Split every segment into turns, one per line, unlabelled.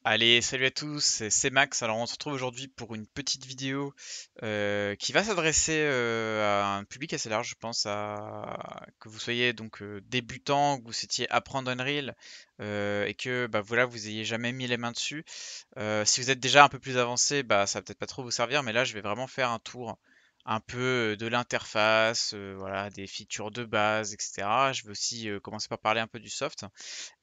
Allez, salut à tous, c'est Max. Alors on se retrouve aujourd'hui pour une petite vidéo qui va s'adresser à un public assez large, je pense, que vous soyez donc débutant, que vous souhaitiez apprendre Unreal et que bah voilà, vous ayez jamais mis les mains dessus. Si vous êtes déjà un peu plus avancé, bah ça va peut-être pas trop vous servir, mais là je vais vraiment faire un tour un peu de l'interface, voilà, des features de base, etc. Je vais aussi commencer par parler un peu du soft.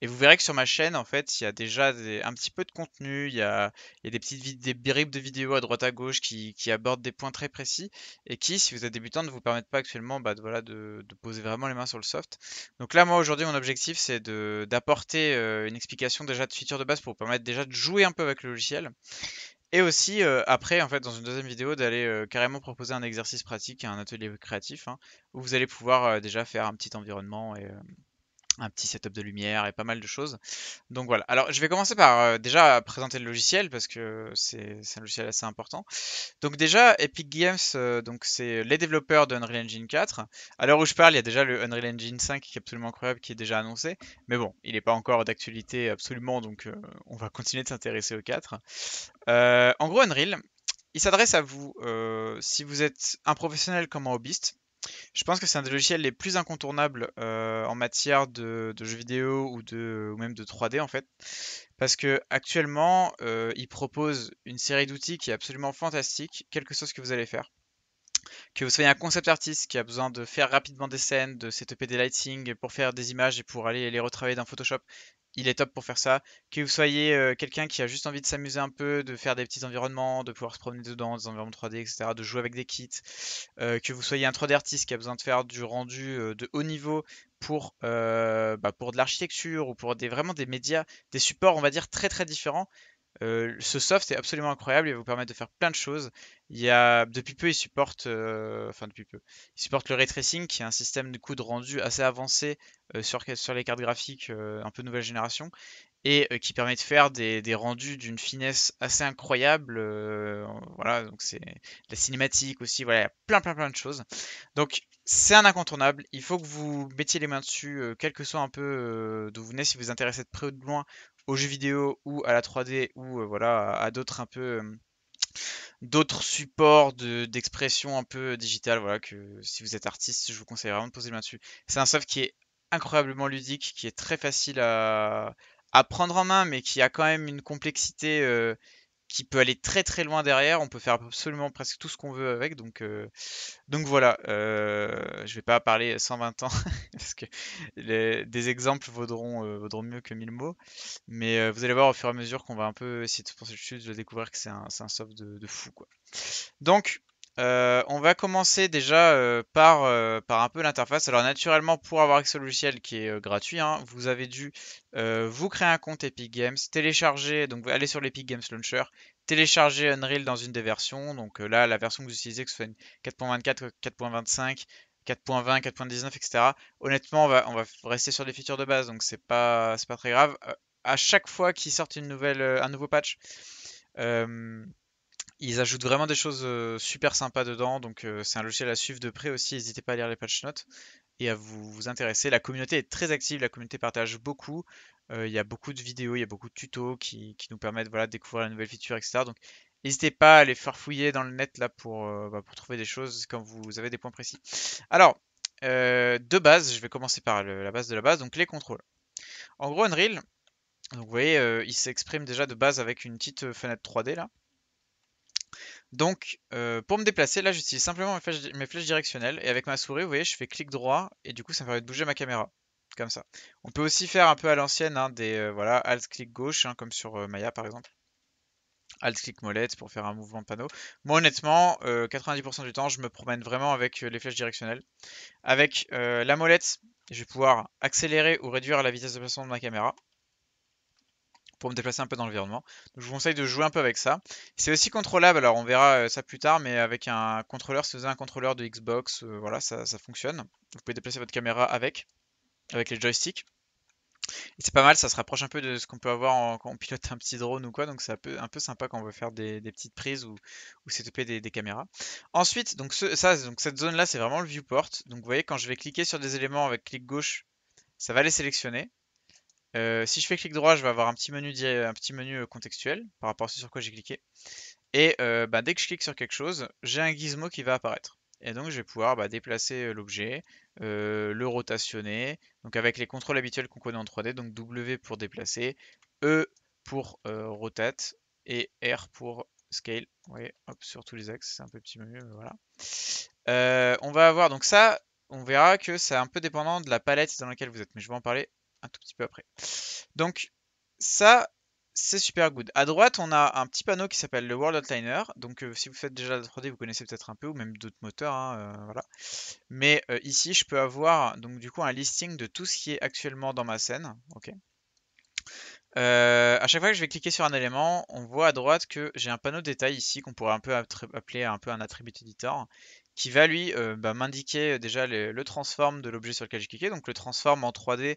Et vous verrez que sur ma chaîne, en fait, il y a déjà un petit peu de contenu, il y a des des bribes de vidéos à droite à gauche qui abordent des points très précis et qui, si vous êtes débutant, ne vous permettent pas actuellement bah, voilà, de poser vraiment les mains sur le soft. Donc là, moi, aujourd'hui, mon objectif, c'est d'apporter une explication déjà de features de base pour vous permettre déjà de jouer un peu avec le logiciel. Et aussi, après, en fait, dans une deuxième vidéo, d'aller carrément proposer un exercice pratique, un atelier créatif, hein, où vous allez pouvoir déjà faire un petit environnement et un petit setup de lumière et pas mal de choses. Donc voilà. Alors je vais commencer par déjà présenter le logiciel parce que c'est un logiciel assez important. Donc déjà Epic Games, donc c'est les développeurs de Unreal Engine 4. À l'heure où je parle, il y a déjà le Unreal Engine 5 qui est absolument incroyable, qui est déjà annoncé. Mais bon, il n'est pas encore d'actualité absolument, donc on va continuer de s'intéresser au 4. En gros, Unreal, il s'adresse à vous si vous êtes un professionnel comme un hobbyiste. Je pense que c'est un des logiciels les plus incontournables en matière de jeux vidéo ou même de 3D en fait, parce que actuellement, il propose une série d'outils qui est absolument fantastique, quel que soit ce que vous allez faire. Que vous soyez un concept artiste qui a besoin de faire rapidement des scènes, de setuper des lighting pour faire des images et pour aller les retravailler dans Photoshop, il est top pour faire ça. Que vous soyez quelqu'un qui a juste envie de s'amuser un peu, de faire des petits environnements, de pouvoir se promener dedans, des environnements 3D, etc., de jouer avec des kits. Que vous soyez un 3D artiste qui a besoin de faire du rendu de haut niveau pour de l'architecture ou pour vraiment des médias, des supports, on va dire, très très différents. Ce soft est absolument incroyable, il va vous permettre de faire plein de choses. Depuis peu, il supporte, enfin depuis peu, il supporte le ray tracing, qui est un système du coup de rendu assez avancé sur les cartes graphiques un peu nouvelle génération, et qui permet de faire des rendus d'une finesse assez incroyable. Voilà, donc c'est la cinématique aussi, voilà, il y a plein de choses. Donc c'est un incontournable, il faut que vous mettiez les mains dessus, quel que soit un peu d'où vous venez, si vous vous intéressez de près ou de loin aux jeux vidéo ou à la 3D ou voilà à d'autres un peu d'autres supports d'expression un peu digitale, voilà, que si vous êtes artiste, je vous conseille vraiment de poser les mains dessus. C'est un soft qui est incroyablement ludique, qui est très facile à prendre en main, mais qui a quand même une complexité qui peut aller très très loin derrière. On peut faire absolument presque tout ce qu'on veut avec, donc voilà. Je vais pas parler 120 ans parce que des exemples vaudront mieux que 1000 mots. Mais vous allez voir au fur et à mesure qu'on va un peu essayer de se pencher dessus, de découvrir que c'est un soft de fou, quoi. Donc, on va commencer déjà par un peu l'interface. Alors naturellement, pour avoir accès au logiciel qui est gratuit, hein, vous avez dû vous créer un compte Epic Games, télécharger, donc allez sur l'Epic Games Launcher, télécharger Unreal dans une des versions. Donc là, la version que vous utilisez, que ce soit une 4.24, 4.25, 4.20, 4.19, etc. Honnêtement, on va rester sur les features de base, donc c'est pas très grave. À chaque fois qu'ils sortent un nouveau patch, euh, ils ajoutent vraiment des choses super sympas dedans, donc c'est un logiciel à suivre de près aussi. N'hésitez pas à lire les patch notes et à vous intéresser. La communauté est très active, la communauté partage beaucoup. Il y a beaucoup de vidéos, il y a beaucoup de tutos qui nous permettent voilà, de découvrir la nouvelle feature, etc. Donc n'hésitez pas à aller farfouiller dans le net là pour trouver des choses quand vous avez des points précis. Alors, de base, je vais commencer par la base de la base, donc les contrôles. En gros, Unreal, donc vous voyez, il s'exprime déjà de base avec une petite fenêtre 3D là. Donc, pour me déplacer, là, j'utilise simplement mes flèches directionnelles et avec ma souris, vous voyez, je fais clic droit et du coup, ça me permet de bouger ma caméra, comme ça. On peut aussi faire un peu à l'ancienne, hein, voilà, alt-clic gauche, hein, comme sur Maya par exemple. Alt-clic molette pour faire un mouvement de panneau. Moi, honnêtement, 90% du temps, je me promène vraiment avec les flèches directionnelles. Avec la molette, je vais pouvoir accélérer ou réduire la vitesse de déplacement de ma caméra pour me déplacer un peu dans l'environnement. Donc, je vous conseille de jouer un peu avec ça. C'est aussi contrôlable, alors on verra ça plus tard, mais avec un contrôleur, si vous avez un contrôleur de Xbox, voilà, ça fonctionne. Vous pouvez déplacer votre caméra avec les joysticks. Et c'est pas mal, ça se rapproche un peu de ce qu'on peut avoir quand on pilote un petit drone ou quoi, donc c'est un peu sympa quand on veut faire des petites prises ou setuper des caméras. Ensuite, donc cette zone-là, c'est vraiment le viewport. Donc vous voyez, quand je vais cliquer sur des éléments avec clic gauche, ça va les sélectionner. Si je fais clic droit, je vais avoir un petit menu, contextuel par rapport à ce sur quoi j'ai cliqué. Et bah, dès que je clique sur quelque chose, j'ai un gizmo qui va apparaître. Et donc je vais pouvoir bah, déplacer l'objet, le rotationner, donc avec les contrôles habituels qu'on connaît en 3D, donc W pour déplacer, E pour rotate et R pour scale. Vous voyez, hop, sur tous les axes, c'est un peu petit menu, mais voilà. On va avoir donc ça, on verra que c'est un peu dépendant de la palette dans laquelle vous êtes, mais je vais en parler un tout petit peu après. Donc ça, c'est super good. À droite, on a un petit panneau qui s'appelle le World Outliner. Donc si vous faites déjà la 3D, vous connaissez peut-être un peu, ou même d'autres moteurs, hein, voilà. Mais ici, je peux avoir donc du coup un listing de tout ce qui est actuellement dans ma scène. Ok. À chaque fois que je vais cliquer sur un élément, on voit à droite que j'ai un panneau de détail ici qu'on pourrait un peu appeler un peu un attribute editor qui va lui bah, m'indiquer déjà le transform de l'objet sur lequel j'ai cliqué. Donc le transform en 3D,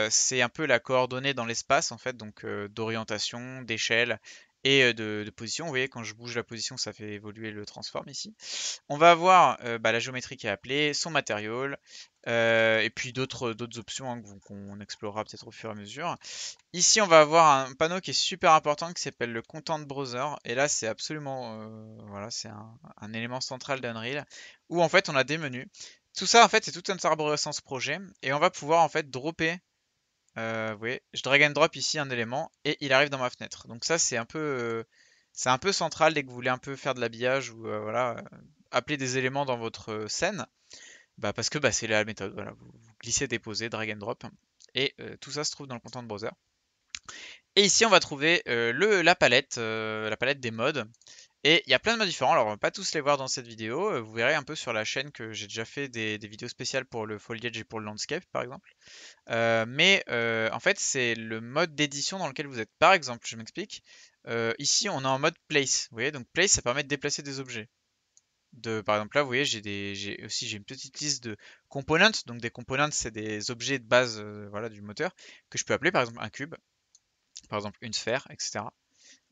c'est un peu la coordonnée dans l'espace en fait, donc d'orientation, d'échelle et de position. Vous voyez, quand je bouge la position, ça fait évoluer le transform ici. On va avoir bah, la géométrie qui est appelée, son matériau, et puis d'autres options hein, qu'on explorera peut-être au fur et à mesure. Ici, on va avoir un panneau qui est super important qui s'appelle le Content Browser. Et là, c'est absolument, voilà, c'est un élément central d'Unreal où en fait on a des menus. Tout ça, en fait, c'est toute une arborescence projet et on va pouvoir en fait dropper. Vous voyez, je drag and drop ici un élément et il arrive dans ma fenêtre. Donc ça, c'est un peu central dès que vous voulez un peu faire de l'habillage ou voilà, appeler des éléments dans votre scène. Bah, parce que bah, c'est la méthode. Voilà, vous glissez, déposez, drag and drop et tout ça se trouve dans le Content Browser. Et ici, on va trouver la palette des modes. Et il y a plein de modes différents. Alors, on va pas tous les voir dans cette vidéo. Vous verrez un peu sur la chaîne que j'ai déjà fait des vidéos spéciales pour le foliage et pour le landscape, par exemple. En fait, c'est le mode d'édition dans lequel vous êtes. Par exemple, je m'explique. Ici, on est en mode place. Vous voyez, donc place, ça permet de déplacer des objets. Par exemple, là, vous voyez, j'ai une petite liste de components. Donc, des components, c'est des objets de base, voilà, du moteur que je peux appeler, par exemple, un cube, par exemple, une sphère, etc.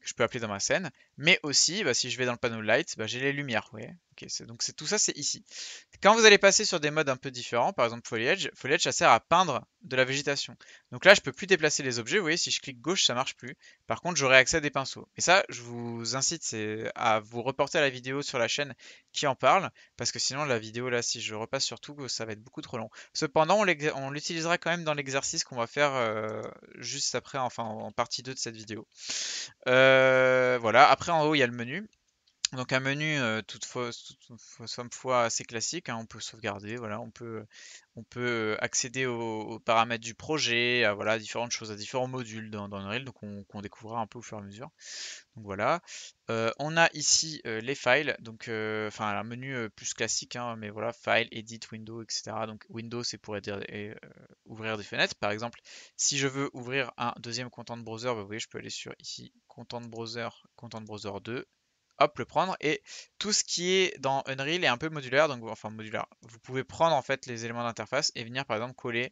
Que je peux appeler dans ma scène, mais aussi, bah, si je vais dans le panneau light, bah, j'ai les lumières, vous voyez. Ok, donc tout ça, c'est ici. Quand vous allez passer sur des modes un peu différents, par exemple foliage, ça sert à peindre de la végétation. Donc là, je peux plus déplacer les objets, vous voyez, si je clique gauche, ça marche plus. Par contre, j'aurai accès à des pinceaux. Et ça, je vous incite à vous reporter à la vidéo sur la chaîne qui en parle, parce que sinon, la vidéo là, si je repasse sur tout, ça va être beaucoup trop long. Cependant, on l'utilisera quand même dans l'exercice qu'on va faire juste après, enfin en partie 2 de cette vidéo. Voilà, après en haut il y a le menu. Donc un menu somme fois assez classique, hein, on peut sauvegarder, voilà, on peut accéder aux paramètres du projet, à voilà, différentes choses, à différents modules dans Unreal, donc qu'on découvrira un peu au fur et à mesure. Donc voilà. On a ici les files, donc enfin un menu plus classique, hein, mais voilà, file, edit, window, etc. Donc window c'est pour aider, ouvrir des fenêtres. Par exemple, si je veux ouvrir un deuxième content browser, bah, vous voyez, je peux aller sur ici, content browser 2, hop, le prendre. Et tout ce qui est dans Unreal est un peu modulaire, donc enfin modulaire. Vous pouvez prendre en fait les éléments d'interface et venir par exemple coller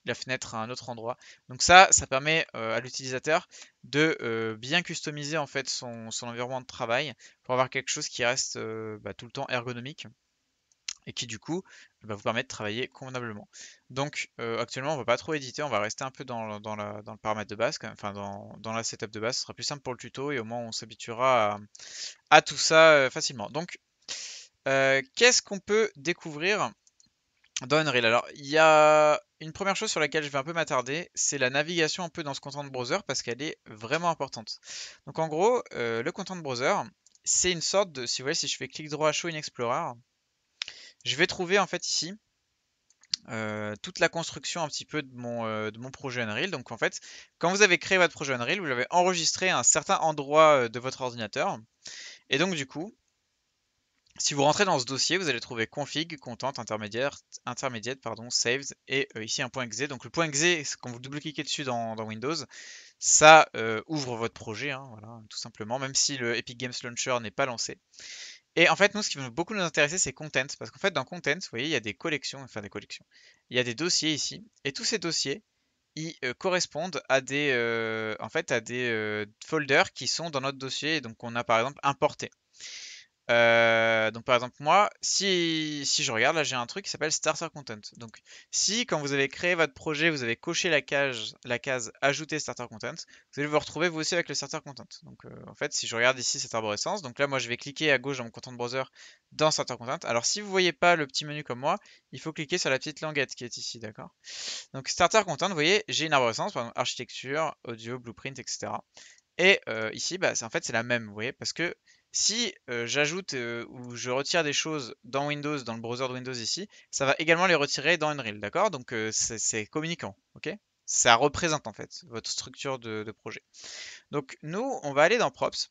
la fenêtre à un autre endroit. Donc ça permet à l'utilisateur de bien customiser en fait son environnement de travail pour avoir quelque chose qui reste bah, tout le temps ergonomique et qui du coup bah, vous permet de travailler convenablement. Donc actuellement on va pas trop éditer, on va rester un peu dans le paramètre de base, quand même, enfin dans la setup de base, ce sera plus simple pour le tuto et au moins on s'habituera à tout ça facilement. Donc qu'est-ce qu'on peut découvrir dans Unreal? Alors, il y a une première chose sur laquelle je vais un peu m'attarder, c'est la navigation un peu dans ce content browser parce qu'elle est vraiment importante. Donc en gros, le content browser, c'est une sorte de, si vous voyez, si je fais clic droit Show in Explorer, je vais trouver en fait ici toute la construction un petit peu de mon projet Unreal. Donc en fait, quand vous avez créé votre projet Unreal, vous l'avez enregistré à un certain endroit de votre ordinateur. Et donc du coup, si vous rentrez dans ce dossier, vous allez trouver config, content, intermediate, pardon, saved et ici un point .exe. Donc le point .exe, quand vous double-cliquez dessus dans Windows, ça ouvre votre projet, hein, voilà, tout simplement, même si le Epic Games Launcher n'est pas lancé. Et en fait, nous, ce qui va beaucoup nous intéresser, c'est content, parce qu'en fait, dans content, vous voyez, il y a des collections, enfin des collections. Il y a des dossiers ici, et tous ces dossiers, ils correspondent à en fait, à des folders qui sont dans notre dossier, et donc on a par exemple importé. Donc par exemple moi, si je regarde là, j'ai un truc qui s'appelle Starter Content. Donc si quand vous avez créé votre projet, vous avez coché la case ajouter Starter Content, vous allez vous retrouver vous aussi avec le Starter Content. Donc en fait, si je regarde ici cette arborescence, donc là moi je vais cliquer à gauche dans mon Content Browser dans Starter Content. Alors si vous voyez pas le petit menu comme moi, il faut cliquer sur la petite languette qui est ici, d'accord? Donc Starter Content, vous voyez, j'ai une arborescence, par exemple architecture, audio, blueprint, etc. Et ici, bah, en fait, c'est la même, vous voyez, parce que si j'ajoute ou je retire des choses dans Windows, dans le browser de Windows ici, ça va également les retirer dans Unreal, d'accord? Donc c'est communicant, ok? Ça représente en fait votre structure de projet. Donc nous, on va aller dans Props.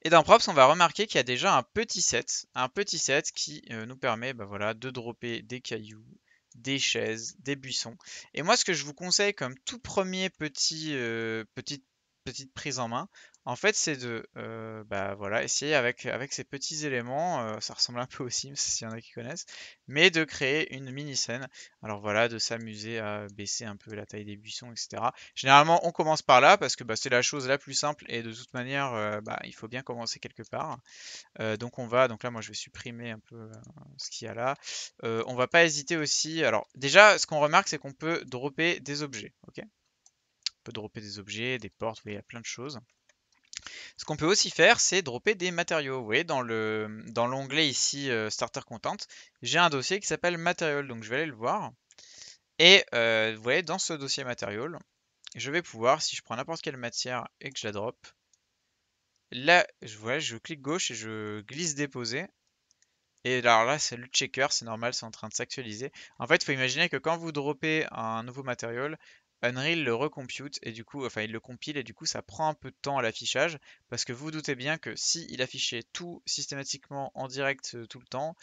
Et dans Props, on va remarquer qu'il y a déjà un petit set qui nous permet bah, voilà, de dropper des cailloux, des chaises, des buissons. Et moi, ce que je vous conseille comme tout premier petite prise en main, en fait, c'est de bah, voilà, essayer avec ces petits éléments, ça ressemble un peu aux Sims s'il y en a qui connaissent, mais de créer une mini scène. Alors voilà, de s'amuser à baisser un peu la taille des buissons, etc. Généralement, on commence par là parce que bah, c'est la chose la plus simple et de toute manière, bah, il faut bien commencer quelque part. Donc là, moi, je vais supprimer un peu ce qu'il y a là. On va pas hésiter aussi. Alors, déjà, ce qu'on remarque, c'est qu'on peut dropper des objets. Ok? On peut dropper des objets, des portes, il y a plein de choses. Ce qu'on peut aussi faire, c'est dropper des matériaux. Vous voyez, dans l'onglet ici, Starter Content, j'ai un dossier qui s'appelle Material. Donc, je vais aller le voir. Et vous voyez, dans ce dossier Material, je vais pouvoir, si je prends n'importe quelle matière et que je la drop, là, je clique gauche et je glisse déposer. Et alors là, c'est le checker, c'est normal, c'est en train de s'actualiser. En fait, il faut imaginer que quand vous droppez un nouveau matériel, Unreal le recompute et du coup, enfin, il le compile et du coup, ça prend un peu de temps à l'affichage parce que vous vous doutez bien que si il affichait tout systématiquement en direct tout le temps,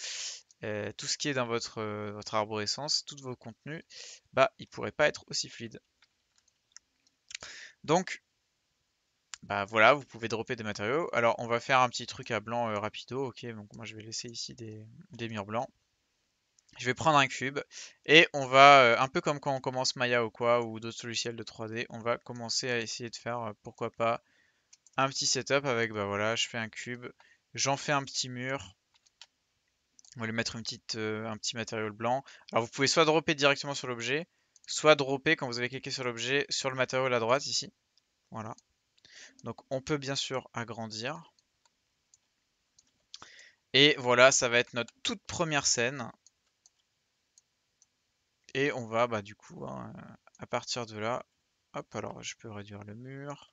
tout ce qui est dans votre arborescence, tous vos contenus, bah, il pourrait pas être aussi fluide. Donc, bah voilà, vous pouvez dropper des matériaux. Alors, on va faire un petit truc à blanc rapido. Ok, donc moi je vais laisser ici des murs blancs. Je vais prendre un cube et on va, un peu comme quand on commence Maya ou quoi, ou d'autres logiciels de 3D, on va commencer à essayer de faire, pourquoi pas, un petit setup avec, bah voilà, je fais un cube, j'en fais un petit mur, on va lui mettre un petit matériau blanc. Alors vous pouvez soit dropper directement sur l'objet, soit dropper quand vous avez cliqué sur l'objet, sur le matériau à droite ici. Voilà. Donc on peut bien sûr agrandir. Et voilà, ça va être notre toute première scène. Et on va, bah du coup, hein, à partir de là, hop, alors je peux réduire le mur.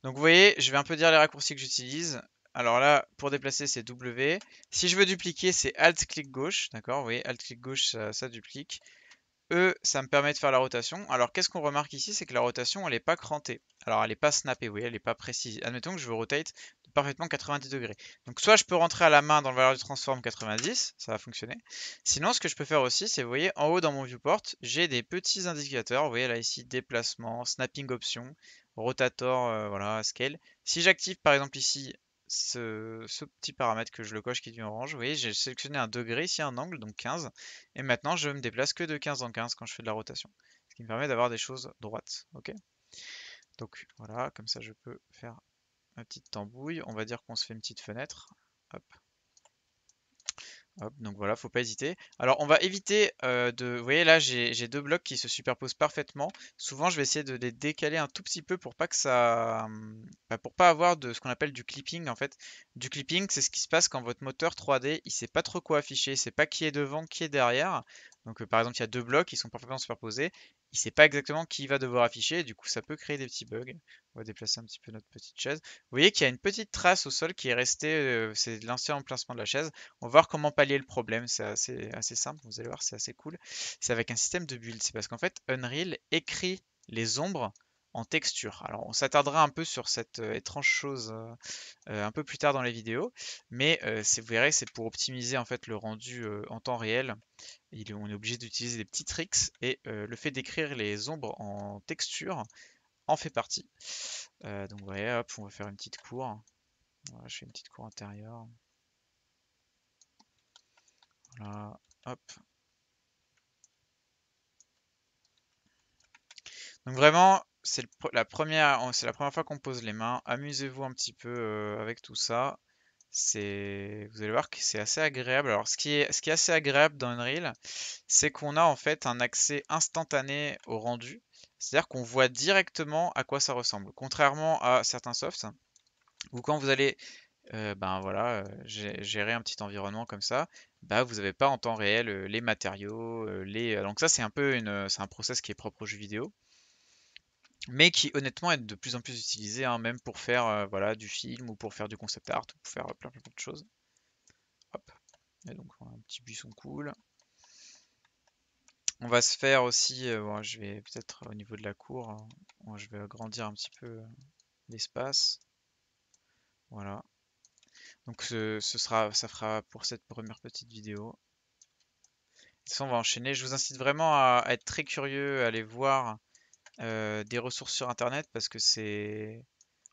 Donc vous voyez, je vais un peu dire les raccourcis que j'utilise. Alors là, pour déplacer, c'est W. Si je veux dupliquer, c'est Alt-clic gauche, d'accord? Vous voyez, Alt-clic gauche, ça duplique. E, ça me permet de faire la rotation. Alors qu'est-ce qu'on remarque ici, c'est que la rotation, elle n'est pas crantée. Alors elle n'est pas snappée, vous voyez, elle n'est pas précise. Admettons que je veux rotate de parfaitement 90 degrés. Donc soit je peux rentrer à la main dans le valeur du transform 90, ça va fonctionner. Sinon, ce que je peux faire aussi, c'est, vous voyez, en haut dans mon viewport, j'ai des petits indicateurs. Vous voyez là ici, déplacement, snapping option, rotator, voilà, scale. Si j'active par exemple ici ce petit paramètre que je le coche qui devient orange, vous voyez, j'ai sélectionné un degré ici, un angle, donc 15. Et maintenant, je me déplace que de 15 en 15 quand je fais de la rotation. Ce qui me permet d'avoir des choses droites. Ok? Donc voilà, comme ça je peux faire ma petite tambouille. On va dire qu'on se fait une petite fenêtre. Hop. Hop, donc voilà, faut pas hésiter. Alors on va éviter de... Vous voyez là, j'ai deux blocs qui se superposent parfaitement. Souvent, je vais essayer de les décaler un tout petit peu pour pas que ça... bah, pour pas avoir de ce qu'on appelle du clipping en fait. Du clipping, c'est ce qui se passe quand votre moteur 3D, il sait pas trop quoi afficher. Il sait pas qui est devant, qui est derrière. Donc par exemple, il y a deux blocs qui sont parfaitement superposés. Il sait pas exactement qui va devoir afficher. Et du coup, ça peut créer des petits bugs. On va déplacer un petit peu notre petite chaise. Vous voyez qu'il y a une petite trace au sol qui est restée. C'est l'ancien emplacement de la chaise. On va voir comment pallier le problème, c'est assez simple, vous allez voir, c'est assez cool. C'est avec un système de build, c'est parce qu'en fait, Unreal écrit les ombres en texture. Alors, on s'attardera un peu sur cette étrange chose un peu plus tard dans les vidéos, mais vous verrez, c'est pour optimiser en fait le rendu en temps réel. On est obligé d'utiliser des petits tricks et le fait d'écrire les ombres en texture en fait partie. Donc, vous voyez, hop, on va faire une petite cour. Voilà, je fais une petite cour intérieure. Voilà, hop. Donc vraiment, c'est la première fois qu'on pose les mains. Amusez-vous un petit peu avec tout ça. Vous allez voir que c'est assez agréable. Alors, ce qui est assez agréable dans Unreal, c'est qu'on a en fait un accès instantané au rendu. C'est-à-dire qu'on voit directement à quoi ça ressemble. Contrairement à certains softs, où quand vous allez ben voilà, gérer un petit environnement comme ça, bah vous n'avez pas en temps réel les matériaux, donc ça c'est un peu c'est un process qui est propre aux jeux vidéo, mais qui honnêtement est de plus en plus utilisé, hein, même pour faire voilà du film ou pour faire du concept art ou pour faire plein de choses. Hop. Et donc on a un petit buisson cool. On va se faire aussi, bon, je vais peut-être au niveau de la cour, hein, je vais agrandir un petit peu l'espace. Voilà. Donc ça fera pour cette première petite vidéo. De toute façon, on va enchaîner. Je vous incite vraiment à être très curieux, à aller voir des ressources sur Internet parce que c'est...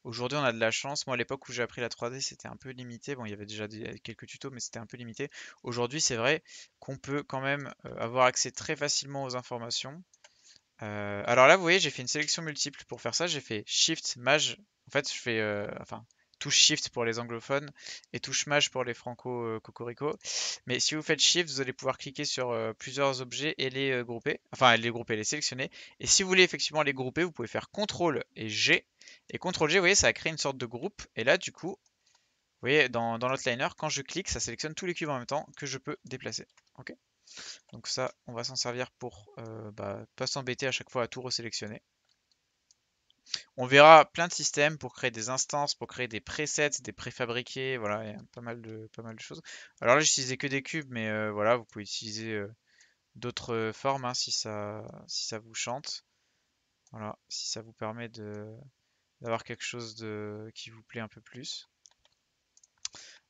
Aujourd'hui, on a de la chance. Moi, à l'époque où j'ai appris la 3D, c'était un peu limité. Bon, il y avait déjà quelques tutos, mais c'était un peu limité. Aujourd'hui, c'est vrai qu'on peut quand même avoir accès très facilement aux informations. Alors là, vous voyez, j'ai fait une sélection multiple. Pour faire ça, j'ai fait Shift, Maj. En fait, je fais, enfin, touche Shift pour les anglophones et touche Maj pour les franco-cocorico. Mais si vous faites Shift, vous allez pouvoir cliquer sur plusieurs objets et les grouper. Enfin, les grouper, les sélectionner. Et si vous voulez effectivement les grouper, vous pouvez faire CTRL et G. Et CTRL G, vous voyez, ça a créé une sorte de groupe. Et là, du coup, vous voyez, dans l'outliner, quand je clique, ça sélectionne tous les cubes en même temps que je peux déplacer. Ok. Donc ça, on va s'en servir pour pas s'embêter à chaque fois à tout resélectionner. On verra plein de systèmes pour créer des instances, pour créer des presets, des préfabriqués, voilà, il y a pas mal de choses. Alors là, j'utilisais que des cubes, mais voilà, vous pouvez utiliser d'autres formes hein, si ça vous chante. Voilà, si ça vous permet d'avoir quelque chose qui vous plaît un peu plus.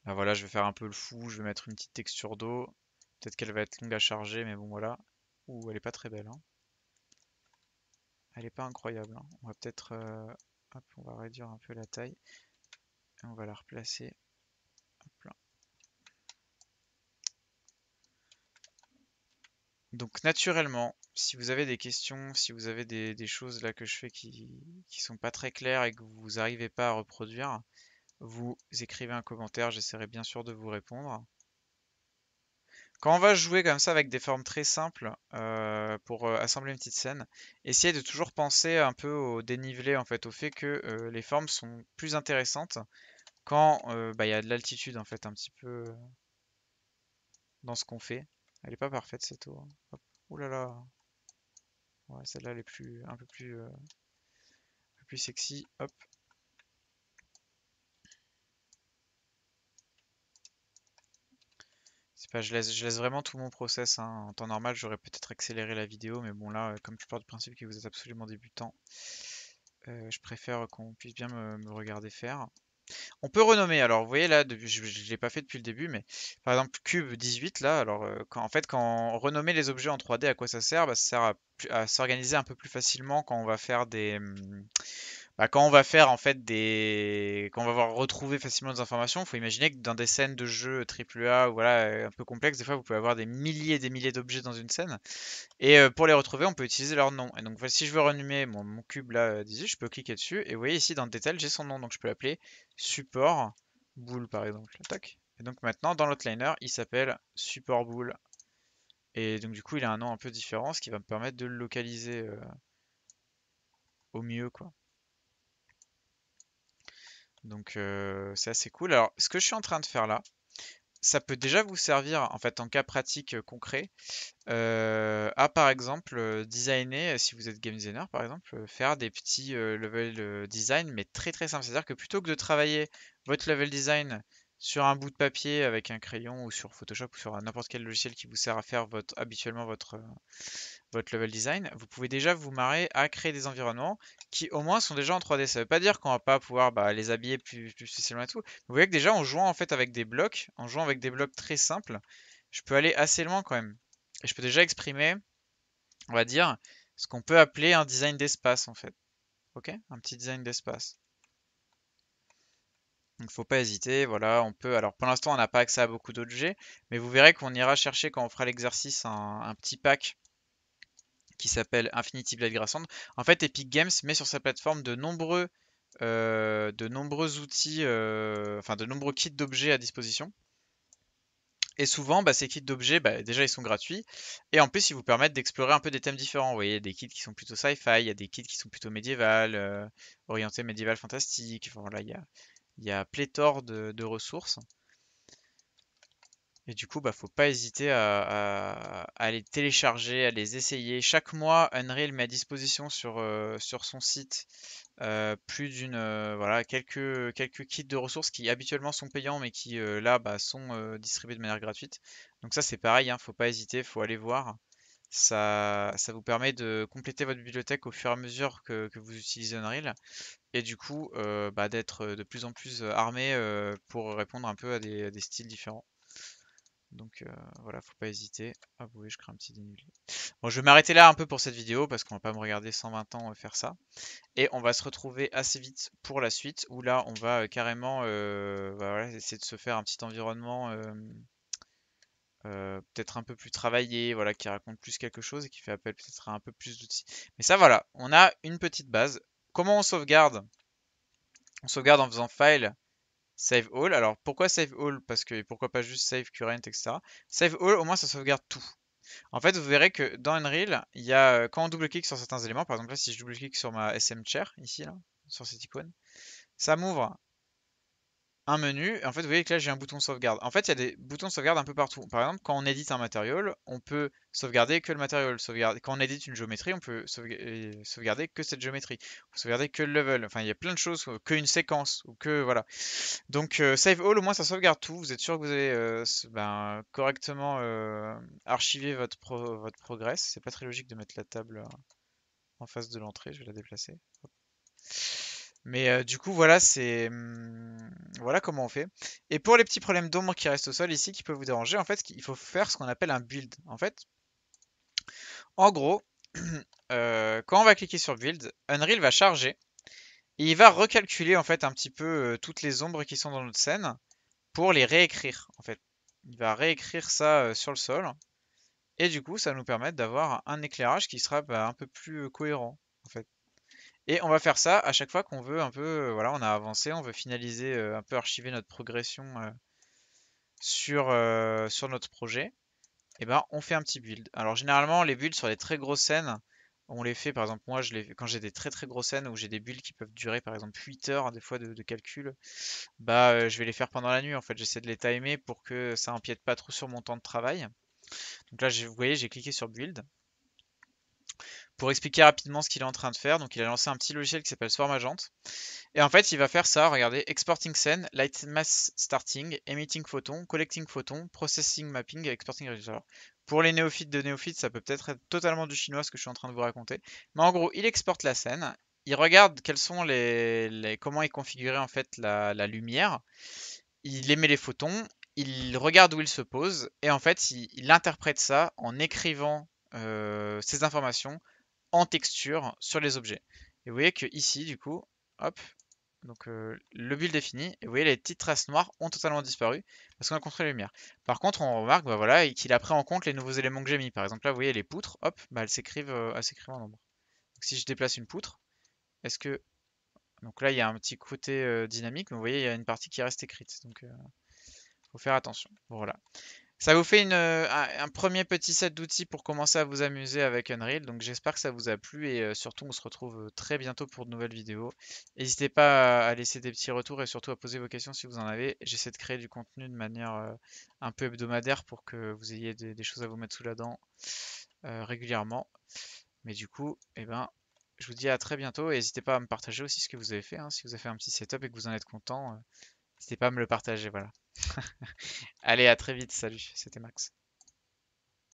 Là, voilà, je vais faire un peu le fou, je vais mettre une petite texture d'eau. Peut-être qu'elle va être longue à charger, mais bon voilà. Ouh, elle est pas très belle, hein. Elle est pas incroyable, hein. On va peut-être, hop, on va réduire un peu la taille et on va la replacer. Hop là. Donc naturellement, si vous avez des questions, si vous avez des choses là que je fais qui sont pas très claires et que vous n'arrivez pas à reproduire, vous écrivez un commentaire, j'essaierai bien sûr de vous répondre. Quand on va jouer comme ça avec des formes très simples pour assembler une petite scène, essayez de toujours penser un peu au dénivelé en fait, au fait que les formes sont plus intéressantes quand bah, il y a de l'altitude en fait un petit peu dans ce qu'on fait. Elle est pas parfaite cette eau, hein. Hop. Ouh là là. Ouais, celle-là elle est un peu plus sexy. Hop. C'est pas, je laisse vraiment tout mon process, hein. En temps normal, j'aurais peut-être accéléré la vidéo, mais bon là, comme je pars du principe que vous êtes absolument débutant, je préfère qu'on puisse bien me regarder faire. On peut renommer, alors vous voyez là, je ne l'ai pas fait depuis le début, mais par exemple cube 18 là, alors en fait quand renommer les objets en 3D, à quoi ça sert? Bah, ça sert à s'organiser un peu plus facilement quand on va faire quand on va faire en fait quand on va avoir retrouvé facilement des informations. Il faut imaginer que dans des scènes de jeux AAA ou voilà, un peu complexes, des fois vous pouvez avoir des milliers et des milliers d'objets dans une scène. Et pour les retrouver, on peut utiliser leur nom. Et donc, voilà, si je veux renommer mon cube là, 18, je peux cliquer dessus. Et vous voyez ici dans le détail, j'ai son nom. Donc, je peux l'appeler support boule par exemple. Tac. Et donc, maintenant, dans l'outliner, il s'appelle support boule. Et donc, du coup, il a un nom un peu différent, ce qui va me permettre de le localiser au mieux, quoi. Donc, c'est assez cool. Alors, ce que je suis en train de faire là, ça peut déjà vous servir en fait en cas pratique concret à par exemple designer, si vous êtes game designer par exemple, faire des petits level design mais très simple. C'est-à-dire que plutôt que de travailler votre level design sur un bout de papier avec un crayon ou sur Photoshop ou sur n'importe quel logiciel qui vous sert à faire habituellement votre level design, vous pouvez déjà vous marrer à créer des environnements qui au moins sont déjà en 3D. Ça veut pas dire qu'on va pas pouvoir les habiller plus spécialement et tout. Vous voyez que déjà en jouant en fait avec des blocs, en jouant avec des blocs très simples, je peux aller assez loin quand même. Et je peux déjà exprimer, on va dire, ce qu'on peut appeler un design d'espace en fait. Ok? Un petit design d'espace. Donc faut pas hésiter, voilà, on peut. Alors pour l'instant on n'a pas accès à beaucoup d'objets, mais vous verrez qu'on ira chercher quand on fera l'exercice un petit pack qui s'appelle Infinity Blade Grassland. En fait, Epic Games met sur sa plateforme de nombreux de nombreux outils, enfin de nombreux kits d'objets à disposition. Et souvent, bah, ces kits d'objets, bah, déjà ils sont gratuits, et en plus ils vous permettent d'explorer un peu des thèmes différents. Vous voyez, des kits qui sont plutôt sci-fi, il y a des kits qui sont plutôt médiéval, orientés médiéval fantastique. Enfin voilà, il y a pléthore de ressources. Et du coup, bah, faut pas hésiter à les télécharger, à les essayer. Chaque mois, Unreal met à disposition sur son site plus voilà, quelques kits de ressources qui habituellement sont payants, mais qui là bah, sont distribués de manière gratuite. Donc ça c'est pareil, hein, faut pas hésiter, faut aller voir. Ça vous permet de compléter votre bibliothèque au fur et à mesure que vous utilisez Unreal, et du coup bah, d'être de plus en plus armé pour répondre un peu à des styles différents. Donc voilà, faut pas hésiter. Ah oui, je crée un petit dénivelé. Bon, je vais m'arrêter là un peu pour cette vidéo parce qu'on va pas me regarder 120 ans faire ça. Et on va se retrouver assez vite pour la suite où là on va carrément bah voilà, essayer de se faire un petit environnement peut-être un peu plus travaillé, voilà, qui raconte plus quelque chose et qui fait appel peut-être à un peu plus d'outils. Mais ça voilà, on a une petite base. Comment on sauvegarde? On sauvegarde en faisant File, Save All. Alors pourquoi Save All? Parce que pourquoi pas juste Save Current, etc. Save All, au moins ça sauvegarde tout. En fait, vous verrez que dans Unreal, il y a quand on double-clique sur certains éléments, par exemple là, si je double-clique sur ma SM Chair, ici, là, sur cette icône, ça m'ouvre un menu. Et en fait, vous voyez que là, j'ai un bouton sauvegarde. En fait, il y a des boutons de sauvegarde un peu partout. Par exemple, quand on édite un matériau, on peut sauvegarder que le matériau. Quand on édite une géométrie, on peut sauvegarder que cette géométrie. On peut sauvegarder que le level. Enfin, il y a plein de choses, qu'une séquence, ou que voilà. Donc, Save All, au moins, ça sauvegarde tout. Vous êtes sûr que vous avez correctement archivé votre progress. C'est pas très logique de mettre la table en face de l'entrée. Je vais la déplacer. Mais du coup, voilà, voilà comment on fait. Et pour les petits problèmes d'ombre qui restent au sol ici, qui peuvent vous déranger, en fait, il faut faire ce qu'on appelle un build. En fait, en gros, quand on va cliquer sur build, Unreal va charger et il va recalculer en fait un petit peu toutes les ombres qui sont dans notre scène pour les réécrire. En fait, il va réécrire ça sur le sol et du coup, ça va nous permettre d'avoir un éclairage qui sera bah, un peu plus cohérent. En fait. Et on va faire ça à chaque fois qu'on veut un peu, voilà, on a avancé, on veut finaliser, un peu archiver notre progression sur notre projet. Et ben on fait un petit build. Alors généralement les builds sur les très grosses scènes, on les fait, par exemple moi je les fais quand j'ai des très très grosses scènes où j'ai des builds qui peuvent durer par exemple 8 heures des fois de calcul, bah je vais les faire pendant la nuit en fait, j'essaie de les timer pour que ça empiète pas trop sur mon temps de travail. Donc là vous voyez j'ai cliqué sur build. Pour expliquer rapidement ce qu'il est en train de faire, donc il a lancé un petit logiciel qui s'appelle SwarmAgent. Et en fait, il va faire ça, regardez, exporting scene, light mass starting, emitting photon, collecting photon, processing mapping, exporting result. Pour les néophytes de néophytes, ça peut peut-être être totalement du chinois ce que je suis en train de vous raconter. Mais en gros, il exporte la scène, il regarde quels sont comment est configurée en fait la lumière, il émet les photons, il regarde où il se pose, et en fait, il interprète ça en écrivant ces informations en texture sur les objets. Et vous voyez que ici, du coup, hop, donc le build est fini. Et vous voyez, les petites traces noires ont totalement disparu parce qu'on a contrôlé la lumière. Par contre, on remarque bah, voilà, qu'il a pris en compte les nouveaux éléments que j'ai mis. Par exemple, là, vous voyez les poutres, hop, bah, elles s'écrivent en nombre. Donc, si je déplace une poutre, est-ce que... Donc là, il y a un petit côté dynamique, mais vous voyez, il y a une partie qui reste écrite. Donc, faut faire attention. Bon, voilà. Ça vous fait un premier petit set d'outils pour commencer à vous amuser avec Unreal. Donc j'espère que ça vous a plu et surtout on se retrouve très bientôt pour de nouvelles vidéos. N'hésitez pas à laisser des petits retours et surtout à poser vos questions si vous en avez. J'essaie de créer du contenu de manière un peu hebdomadaire pour que vous ayez des choses à vous mettre sous la dent régulièrement. Mais du coup, eh ben, je vous dis à très bientôt et n'hésitez pas à me partager aussi ce que vous avez fait, hein. Si vous avez fait un petit setup et que vous en êtes content, n'hésitez pas à me le partager. Voilà. Allez, à très vite. Salut, c'était Max.